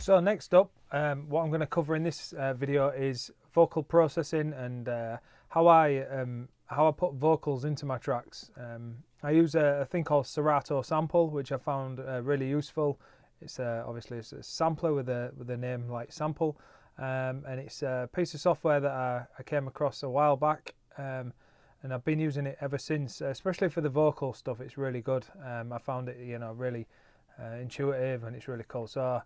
So next up, what I'm going to cover in this video is vocal processing and how I put vocals into my tracks. I use a thing called Serato Sample, which I found really useful. It's obviously it's a sampler with a name like Sample, and it's a piece of software that I came across a while back, and I've been using it ever since. Especially for the vocal stuff, it's really good. I found it, really intuitive, and it's really cool. So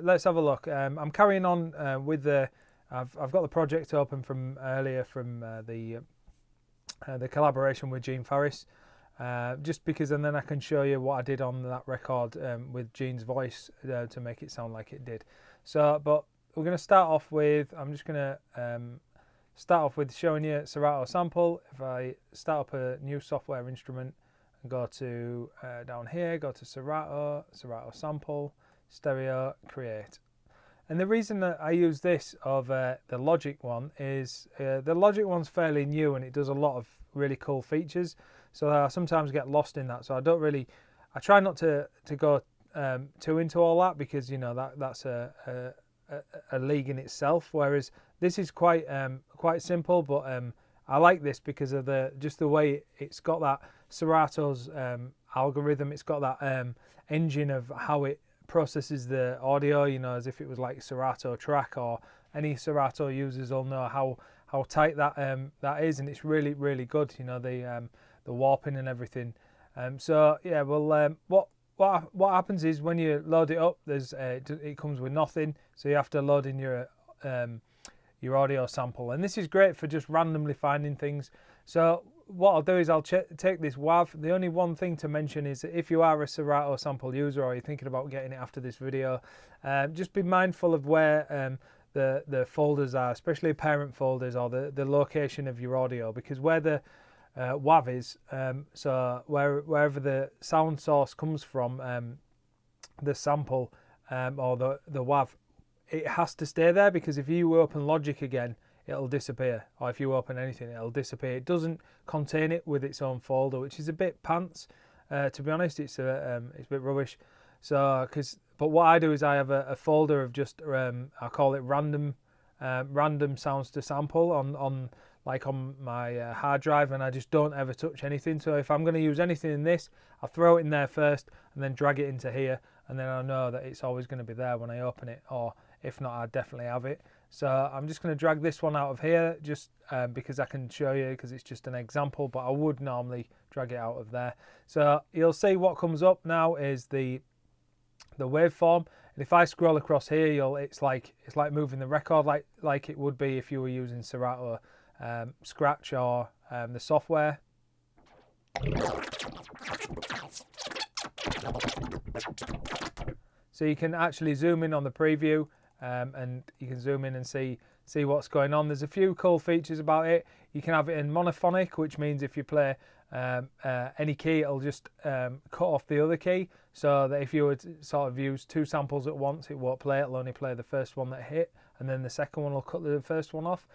let's have a look. I'm carrying on with the. I've got the project open from earlier from the collaboration with Gene Farris, just because, and then I can show you what I did on that record with Gene's voice to make it sound like it did. So, but we're going to start off with. I'm just going to start off with showing you Serato Sample. If I start up a new software instrument and go to down here, go to Serato Sample, Stereo, Create. And the reason that I use this of the Logic one is the Logic one's fairly new and it does a lot of really cool features. So I sometimes get lost in that. So I try not to go too into all that, because that's a league in itself. Whereas this is quite simple, but I like this because of the way it's got that Serato's algorithm. It's got that engine of how it processes the audio, as if it was like Serato track, or any Serato users will know how tight that is, and it's really, really good, the warping and everything. So yeah, well, what happens is when you load it up, it comes with nothing, so you have to load in your audio sample, and this is great for just randomly finding things. So what I'll do is I'll take this WAV. The only one thing to mention is that if you are a Serato Sample user, or you're thinking about getting it after this video, just be mindful of where the folders are, especially parent folders, or the location of your audio, because where the WAV is, so wherever the sound source comes from, the sample or the WAV, it has to stay there, because if you open Logic again, it'll disappear, or if you open anything, it'll disappear. It doesn't contain it with its own folder, which is a bit pants, to be honest. It's a bit rubbish. So but what I do is I have a folder of just I call it random sounds to sample on my hard drive, and I just don't ever touch anything. So if I'm going to use anything in this, I'll throw it in there first and then drag it into here, and then I know that it's always going to be there when I open it, or if not, I definitely have it. So I'm just going to drag this one out of here, just because I can show you, because it's just an example, but I would normally drag it out of there. So you'll see what comes up now is the waveform, and if I scroll across here, it's like moving the record like it would be if you were using Serato Scratch or the software. So you can actually zoom in on the preview, and you can zoom in and see what's going on. There's a few cool features about it. You can have it in monophonic, which means if you play any key, it'll just cut off the other key, so that if you would sort of use two samples at once, it won't play. It'll only play the first one that hit, and then the second one will cut the first one off,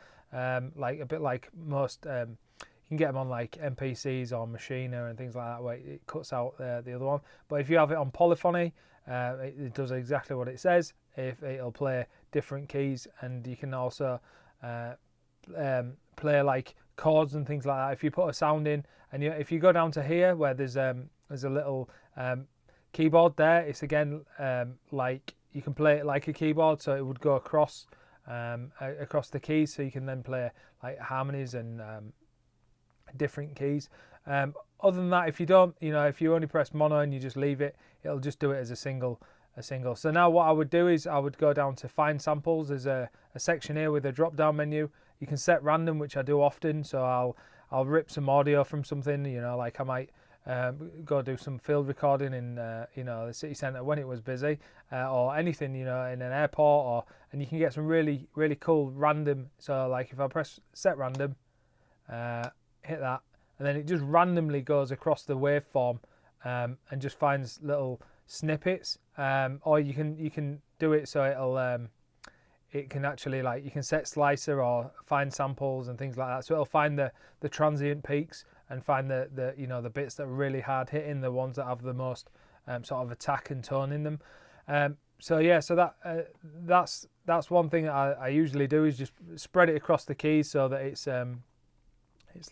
like a bit like most you can get them on like MPCs or Machina and things like that, where it cuts out the other one. But if you have it on polyphony, it does exactly what it says. It'll play different keys, and you can also play like chords and things like that. If you put a sound in, and if you go down to here where there's a little keyboard there, it's again like you can play it like a keyboard, so it would go across the keys, so you can then play like harmonies and different keys. Other than that, if you don't, if you only press mono and you just leave it, it'll just do it as a single. So now what I would do is I would go down to find samples. There's a section here with a drop down menu. You can set random, which I do often. So I'll rip some audio from something, like I might go do some field recording in the city centre when it was busy, or anything, in an airport, and you can get some really, really cool random. So like if I press set random, hit that, and then it just randomly goes across the waveform, and just finds little snippets, or you can do it so it can actually, like, you can set slicer or find samples and things like that, so it'll find the transient peaks and find the bits that are really hard hitting, the ones that have the most sort of attack and tone in them. So yeah, so that's one thing that I usually do, is just spread it across the keys so that it's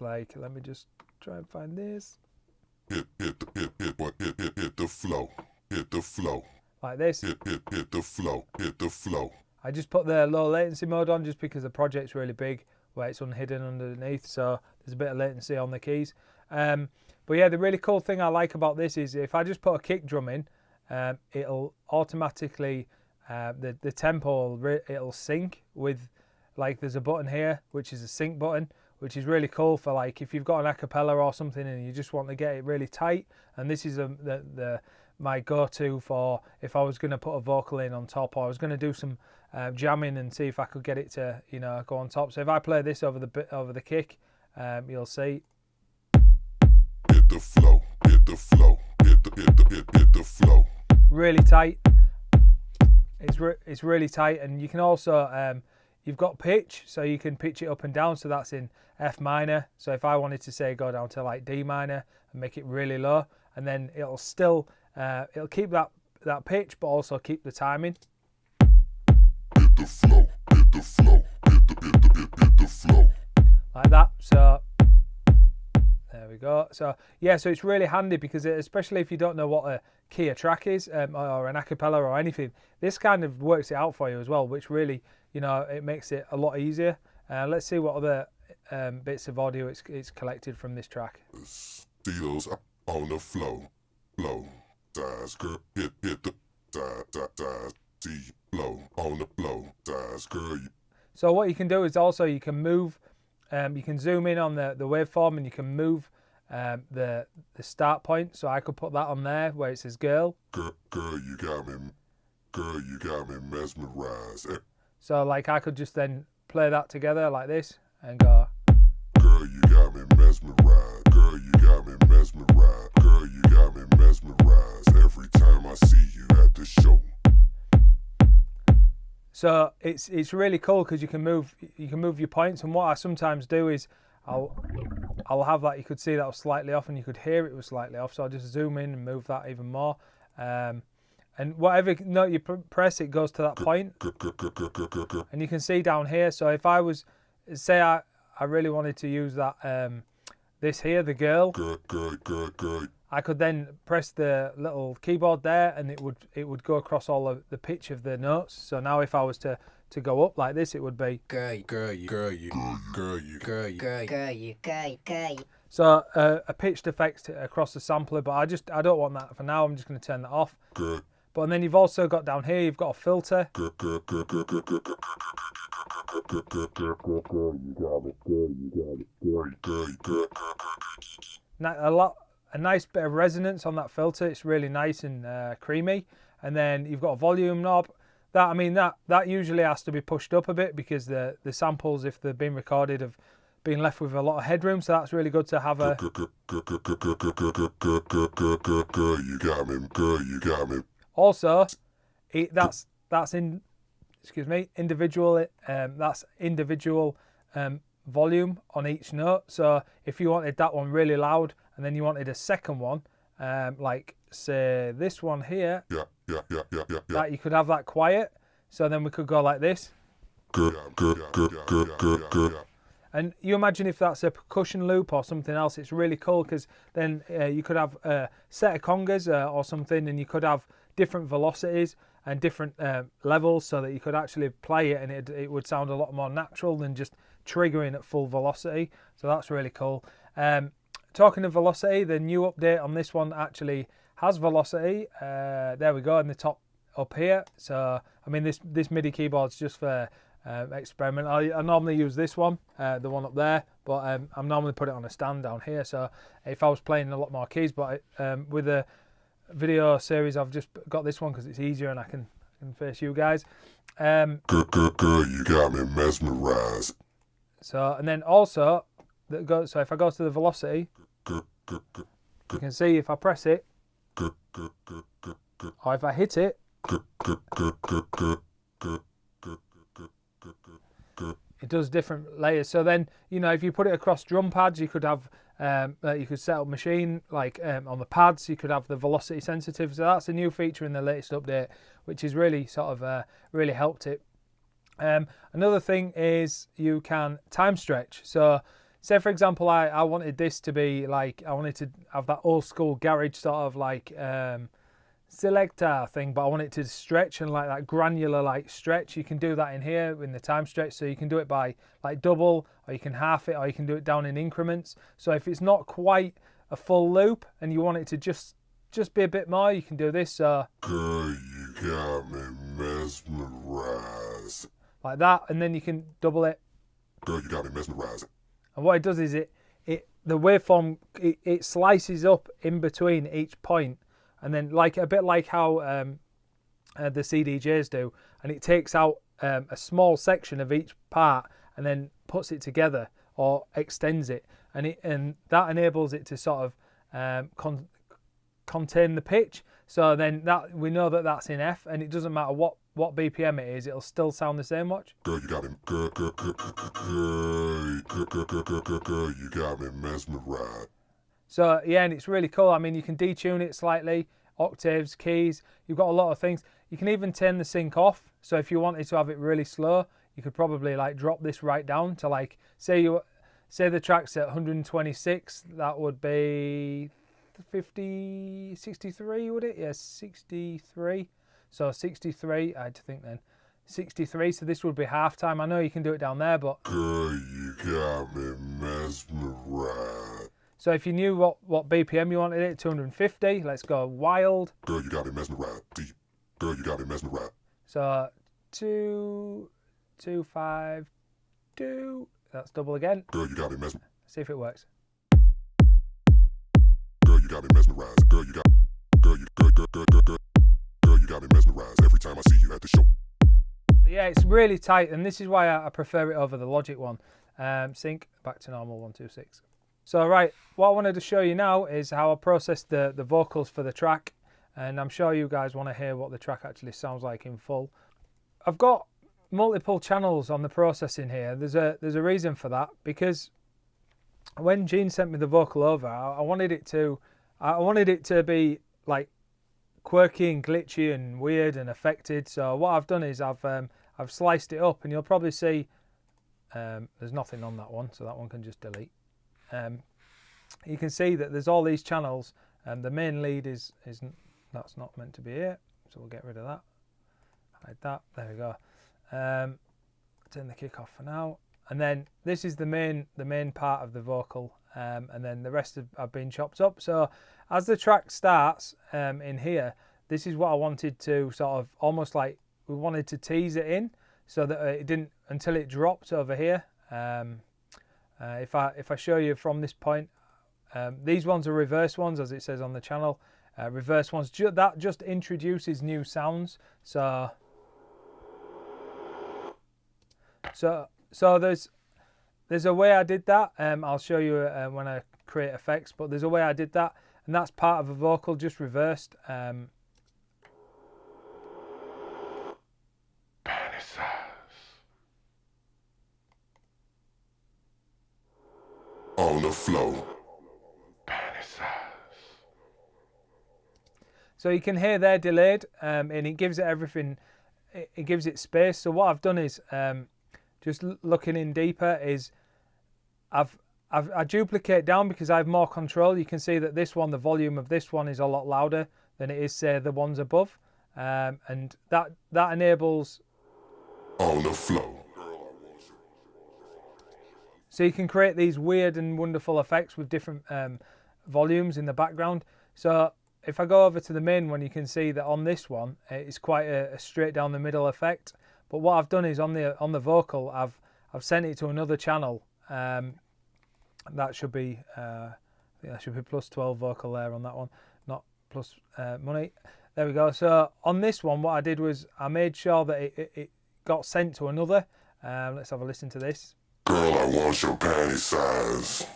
like, let me just try and find this. Hit the flow. Hit the flow. Like this. Hit the flow. Hit the flow. I just put the low latency mode on just because the project's really big, where it's unhidden underneath, so there's a bit of latency on the keys. But yeah, the really cool thing I like about this is if I just put a kick drum in, it'll automatically, the tempo, it'll sync with, like, there's a button here, which is a sync button, which is really cool for, like, if you've got an acapella or something and you just want to get it really tight. And this is my go-to for if I was going to put a vocal in on top, or I was going to do some jamming and see if I could get it to, you know, go on top. So if I play this over the kick, you'll see. Hit the flow. Hit the flow. Hit the flow. Really tight. It's really tight, and you can also you've got pitch, so you can pitch it up and down. So that's in F minor. So if I wanted to say go down to like D minor and make it really low, and then it'll still it'll keep that pitch, but also keep the timing. Hit the flow. Hit the flow. Hit the flow. Like that. So there we go. So yeah, so it's really handy because especially if you don't know what a key a track is, or an acapella or anything, this kind of works it out for you as well, which really, you know, it makes it a lot easier. Let's see what other bits of audio it's collected from this track. Steelers on the flow. Flow. Size girl. Hit the size. See flow on the flow. Size girl. So what you can do is also you can move, you can zoom in on the waveform, and you can move the start point. So I could put that on there where it says girl. Girl, you got me mesmerized. So like I could just then play that together like this and go. Girl, you got me mesmerized. Girl, you got me mesmerized. Girl, you got me mesmerized every time I see you at the show. So it's really cool because you can move your points. And what I sometimes do is I'll have that, you could see that was slightly off, and you could hear it was slightly off. So I'll just zoom in and move that even more. And whatever note you press, it goes to that point. And you can see down here. So if I was, say I really wanted to use that this here, the girl. I could then press the little keyboard there, and it would go across all of the pitch of the notes. So now if I was to go up like this, it would be girl. So a pitched effect across the sampler, but I don't want that for now. I'm just going to turn that off. But then you've also got down here, you've got a filter. A nice bit of resonance on that filter. It's really nice and creamy. And then you've got a volume knob. That usually has to be pushed up a bit because the samples, if they've been recorded, have been left with a lot of headroom. So that's really good to have a. You got me. Also, that's individual. That's individual volume on each note. So if you wanted that one really loud, and then you wanted a second one, like say this one here, that you could have that quiet. So then we could go like this. And you imagine if that's a percussion loop or something else, it's really cool because then you could have a set of congas or something, and you could have different velocities and different levels so that you could actually play it, and it would sound a lot more natural than just triggering at full velocity. So that's really cool. Talking of velocity, the new update on this one actually has velocity. There we go in the top up here. So I mean this MIDI keyboard's just for experiment. I normally use this one, the one up there, but I normally put it on a stand down here. So if I was playing a lot more keys, but with the video series, I've just got this one because it's easier and I can face you guys. Girl, you got me mesmerized. So and then also, so if I go to the velocity, you can see if I press it, or if I hit it, it does different layers. So then, you know, if you put it across drum pads, you could have you could set up machine like on the pads. You could have the velocity sensitive. So that's a new feature in the latest update, which has really sort of really helped it. Another thing is you can time stretch. So say for example, I wanted this to be like, I wanted to have that old school garage sort of like selector thing, but I want it to stretch and like that granular like stretch. You can do that in here in the time stretch. So you can do it by like double, or you can half it, or you can do it down in increments. So if it's not quite a full loop and you want it to just be a bit more, you can do this. So girl, you got me mesmerized. Like that, and then you can double it. Girl, you got me mesmerized. And what it does is the waveform it slices up in between each point, and then like a bit like how the CDJs do, and it takes out a small section of each part and then puts it together or extends it, and that enables it to sort of contain the pitch. So then that we know that that's in F, and it doesn't matter what BPM it is, it'll still sound the same. Watch. Girl, you got me. Girl, you got me mesmerized. So yeah, and it's really cool. I mean, you can detune it slightly, octaves, keys. You've got a lot of things. You can even turn the sync off. So if you wanted to have it really slow, you could probably like drop this right down to like say the track's at 126. That would be 63, would it? Yes, 63. So 63, I had to think then. 63, so this would be halftime. I know you can do it down there, but... Girl, you got me mesmerized. So if you knew what BPM you wanted it, 250, let's go wild. Girl, you got me mesmerized. Deep. Girl, you got me mesmerized. So 2, 2, 5, 2. That's double again. Girl, you got me mesmerized. See if it works. Girl, you got me mesmerized. Girl, you got me mesmerized every time I see you at the show. Yeah, it's really tight, and this is why I prefer it over the Logic one. Sync back to normal 126. So right, what I wanted to show you now is how I processed the vocals for the track, and I'm sure you guys want to hear what the track actually sounds like in full. I've got multiple channels on the processing here. There's a reason for that, because when Gene sent me the vocal over, I wanted it to be like quirky and glitchy and weird and affected. So what I've done is I've sliced it up, and you'll probably see there's nothing on that one, so that one can just delete. You can see that there's all these channels, and the main lead is that's not meant to be here, so we'll get rid of that. Hide that. There we go. Turn the kick off for now, and then this is the main part of the vocal, and then the rest have been chopped up. So as the track starts in here, this is what I wanted to sort of almost like we wanted to tease it in, so that it didn't until it dropped over here. If I show you from this point, these ones are reverse ones, as it says on the channel. Reverse ones that just introduces new sounds. So there's a way I did that. I'll show you when I create effects, but there's a way I did that, and that's part of a vocal just reversed. On the flow. So you can hear they're delayed, and it gives it everything. It gives it space. So what I've done is just looking in deeper is I duplicate down because I have more control. You can see that this one, the volume of this one is a lot louder than it is, say, the ones above, and that enables. On the flow. So you can create these weird and wonderful effects with different volumes in the background. So if I go over to the main one, you can see that on this one, it's quite a straight down the middle effect. But what I've done is on the vocal, I've sent it to another channel. That should be I think that should be plus 12 vocal there on that one, not plus money. There we go. So on this one, what I did was I made sure that it got sent to another. Let's have a listen to this. Girl, I want your panty size.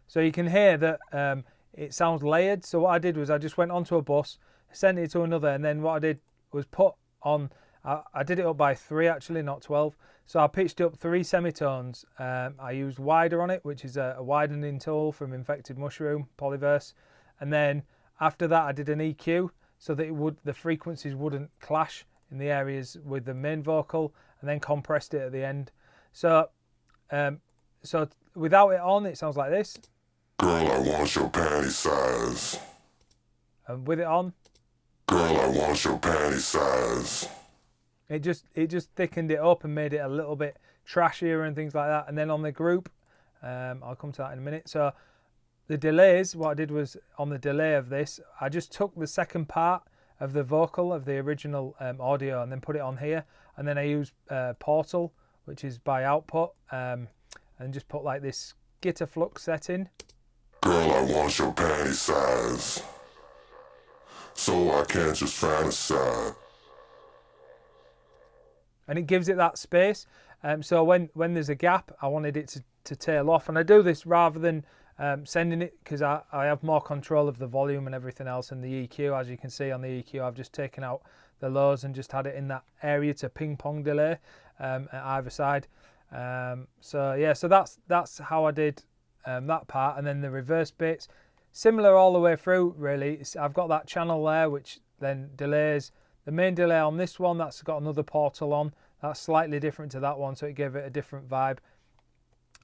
So you can hear that it sounds layered. So what I did was I just went onto a bus, sent it to another, and then what I did was put on, I did it up by 3 actually, not 12. So I pitched up 3 semitones. I used wider on it, which is a widening tool from Infected Mushroom, Polyverse. And then after that, I did an EQ so that the frequencies wouldn't clash in the areas with the main vocal, and then compressed it at the end. So, so without it on, it sounds like this. Girl, I want your panty size. And with it on, girl, I want your panty size. It just thickened it up and made it a little bit trashier and things like that. And then on the group, I'll come to that in a minute. So the delays, what I did was on the delay of this, I just took the second part of the vocal of the original audio and then put it on here. And then I used Portal, which is by output, and just put like this skitter flux setting. Girl, I want your panty size, so I can't just fantasize. And it gives it that space. So when there's a gap, I wanted it to tail off. And I do this rather than sending it, because I have more control of the volume and everything else. And the EQ, as you can see on the EQ, I've just taken out the lows and just had it in that area to ping pong delay at either side. So yeah, so that's how I did that part. And then the reverse bits, similar all the way through really. I've got that channel there which then delays. The main delay on this one, that's got another portal on. That's slightly different to that one, so it gave it a different vibe.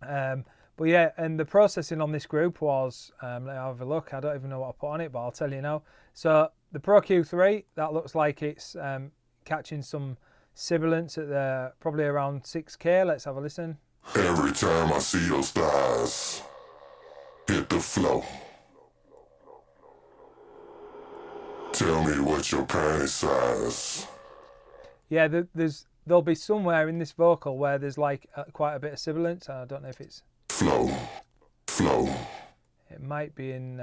But yeah, and the processing on this group was, let me have a look. I don't even know what I put on it, but I'll tell you now. So the Pro Q3, that looks like it's catching some sibilance at probably around 6K. Let's have a listen. Every time I see those thighs hit the flow, tell me what's your panty size. Yeah, there'll be somewhere in this vocal where there's like quite a bit of sibilance. I don't know if it's flow. It might be in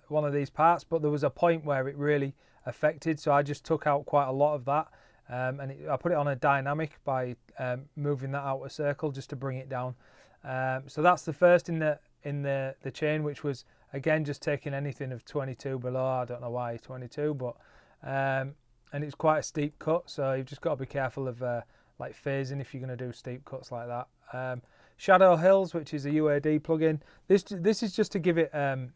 one of these parts, but there was a point where it really affected. So I just took out quite a lot of that, and I put it on a dynamic by moving that out a circle just to bring it down. So that's the first in the chain, which was again just taking anything of 22 below. I don't know why 22, but and it's quite a steep cut, so you've just got to be careful of like phasing if you're going to do steep cuts like that. Shadow Hills, which is a UAD plugin. This is just to give it some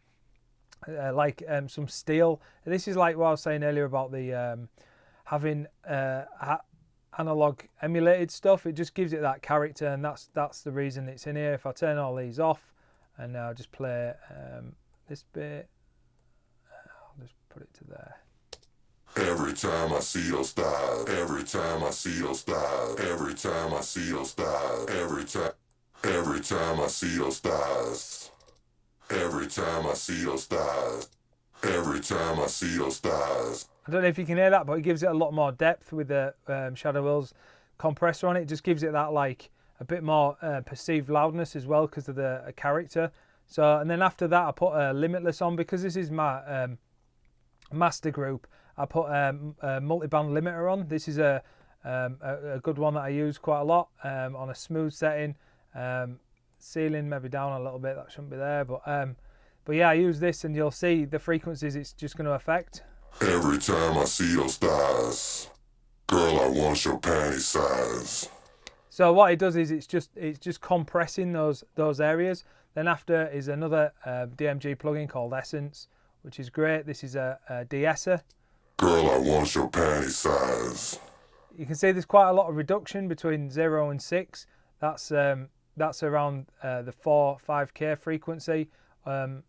steel. This is like what I was saying earlier about the having analog emulated stuff. It just gives it that character, and that's the reason it's in here. If I turn all these off and now just play this bit, I'll just put it to there. Every time I see those thighs, every time I see those thighs, every time I see those thighs, every time I see those thighs, every time I see those thighs, every time I see those thighs. I don't know if you can hear that, but it gives it a lot more depth with the Shadow Hills compressor on it. It just gives it that like a bit more perceived loudness as well because of the character. So, and then after that I put Limitless on because this is my master group. I put a multi-band limiter on. This is a good one that I use quite a lot on a smooth setting. Ceiling maybe down a little bit, that shouldn't be there, but yeah, I use this and you'll see the frequencies it's just going to affect. Every time I see those thighs, girl, I want your panty size. So what it does is it's just compressing those areas. Then after is another DMG plugin called Essence, which is great. This is a de-esser. Girl, I want your panty size. You can see there's quite a lot of reduction between 0 and 6. That's around the 4-5K frequency, and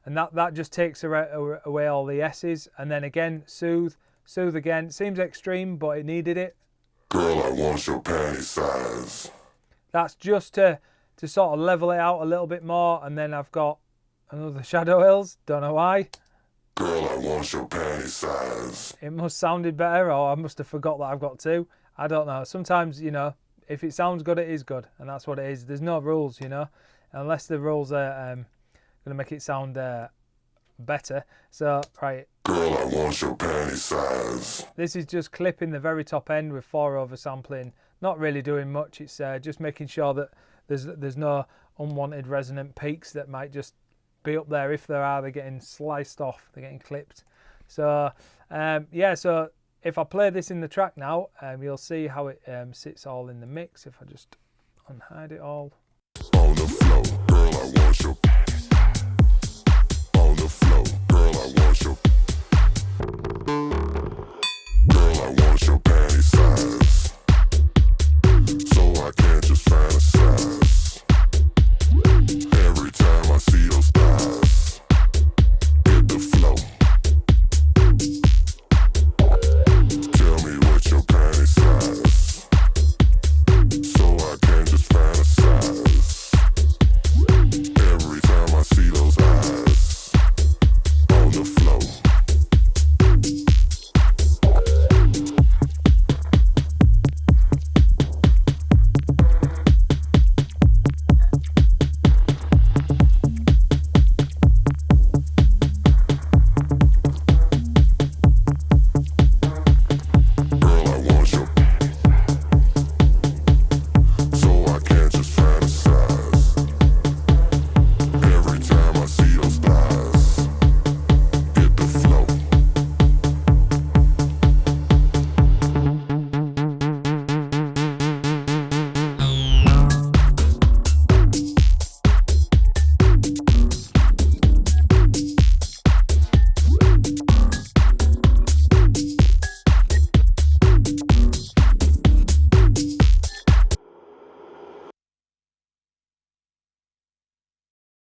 that just takes away all the S's. And then again, soothe again. It seems extreme, but it needed it. Girl, I want your panty size. That's just to sort of level it out a little bit more. And then I've got another Shadow Hills. Don't know why. Girl, I want your panty size. It must sounded better, or I must have forgot that I've got two. I don't know. Sometimes, you know, if it sounds good, it is good, and that's what it is. There's no rules, you know, unless the rules are going to make it sound better. So, right. Girl, I want your panty size. This is just clipping the very top end with 4 oversampling. Not really doing much. It's just making sure that there's no unwanted resonant peaks that might just be up there. If there are, they're getting sliced off, they're getting clipped. So yeah, so if I play this in the track now, you'll see how it sits all in the mix. If I just unhide it all. On the floor, girl, I want your. On the floor, girl, I want your.